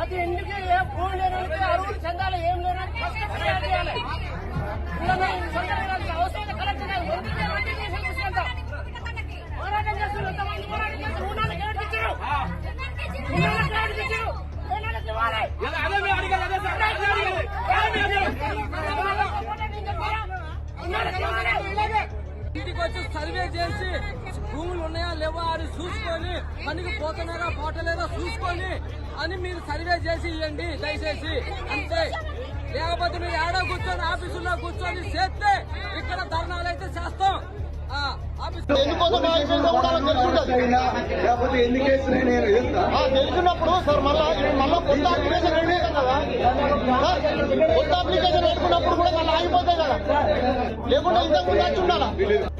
ప్రతి ఇంటికి ఏ భూమి లేని అరువులు చెందాలి, ఏం లేని కష్టపడి చేయాలి. అవసరం కలెక్టర్ పోరాటం చేస్తున్నారు. ఎంతమంది పోరాటం చేస్తారు? రుణాలు కేటాయించారు, ఇంటికి వచ్చి సర్వే చేసి భూములు ఉన్నాయా లేవా అని చూసుకొని పనికి పోతున్నారా పోటలేదా చూసుకొని అని మీరు సర్వే చేసి ఇవ్వండి దయచేసి, అంతే. లేకపోతే మీరు ఏడా కూర్చొని ఆఫీసులో కూర్చొని చేస్తే ఇక్కడ ధర్నాలు అయితే చేస్తాం. తెలిసినప్పుడు సార్ మళ్ళా కొత్త అప్లికేషన్ రెడీ కదా, కొత్త అప్లికేషన్ పెట్టుకున్నప్పుడు కూడా మళ్ళీ ఆగిపోతాయి కదా, లేకుంటే ఇంతకు ముందు వచ్చి ఉండాలా.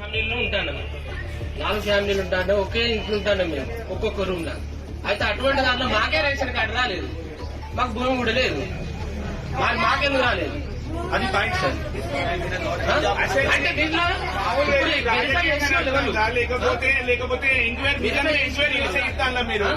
ఫ్యామిలీలో ఉంటాను, 4 ఫ్యామిలీలు ఉంటాను, ఒకే ఇంట్లో ఉంటాను మేము, ఒక్కొక్క రూమ్ లా. అయితే అటువంటి దాంట్లో మాకే రేషన్ కార్డు రాలేదు, మాకు భూమి కూడా లేదు, మాకెందుకు రాలేదు? అది పాయింట్ సార్. అంటే దీంట్లో లేకపోతే ఎంక్వైరీ ఇస్తాను మీరు.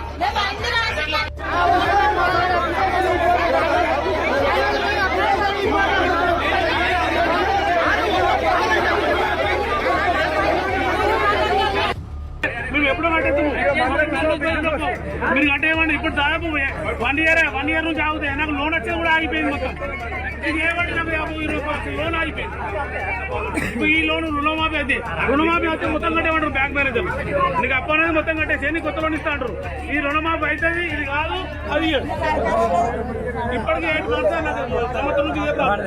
మేము ఎప్పుడు కట్టేస్తాము మీరు కట్టేయమండి. ఇప్పుడు దాదాపు 1 year నుంచి ఆగుతాయి. నాకు లోన్ వచ్చేది కూడా ఆగిపోయింది మొత్తం. ఇది ఏమంటే నాకు 50,000 రూపాయలు లోన్ ఆగిపోయింది. ఇప్పుడు ఈ లోన్ రుణమాఫీ అయితే మొత్తం కట్టేమంటారు బ్యాంక్ మేనేజర్. నీకు అప్పు అనేది మొత్తం కట్టేసి నీకు కొత్త లోన్ ఇస్తా అంటారు. ఈ రుణమాఫీ అవుతుంది, ఇది కాదు అది ఇప్పటికీ 8 months నాకు సంవత్సరం నుంచి